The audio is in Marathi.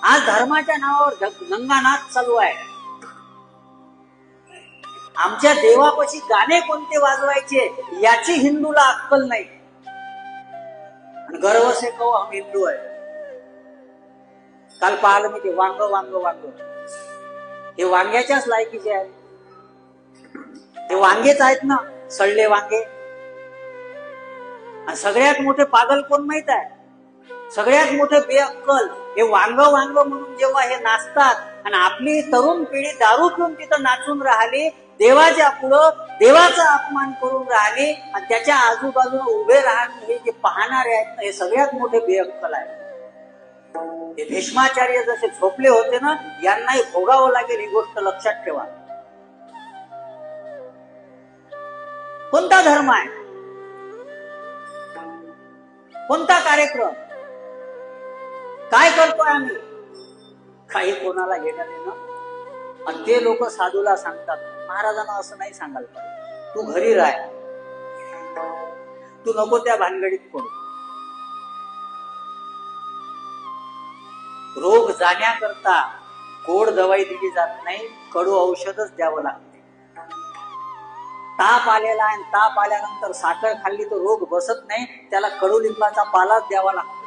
आज धर्माच्या नावावर गंगानाथ चालू आहे. आमच्या देवापाशी गाणे कोणते वाजवायचे याची हिंदूला अक्कल नाही. आणि गर्व से कहो हम हिंदू आहे. काल पाहिलं मी ते वांग वांग वांग, हे वांग्याच्याच लायकीचे आहेत. ते वांगेच आहेत ना, सडले वांगे. आणि सगळ्यात मोठे पागल कोण माहित आहे? सगळ्यात मोठे बेअक्कल हे वांग वांग म्हणून जेव्हा हे नाचतात आणि आपली तरुण पिढी दारू पिऊन तिथं नाचून राहिली, देवाच्या पुढं देवाचा अपमान करून राहिले आणि त्याच्या आजूबाजूला उभे राहणे हे जे पाहणारे आहेत ना, हे सगळ्यात मोठे बेअक्कल आहे. हे भीष्माचार्य जसे झोपले होते ना, यांनाही भोगावं लागेल ही गोष्ट लक्षात ठेवा. कोणता धर्म आहे, कोणता कार्यक्रम, काय करतोय आम्ही, काही कोणाला घेणं देणं. आणि ते लोक साधूला सांगतात, महाराजांना असं नाही सांगायला पाहिजे, तू घरी राह, तू नको त्या भानगडीत पडू. रोग जाण्याकरता गोड दवाई दिली जात नाही, कडू औषधच द्यावं लागते. ताप आलेला आहे, ताप आल्यानंतर साखर खाल्ली तर रोग बसत नाही, त्याला कडुलिंबाचा पालाच द्यावा लागतो.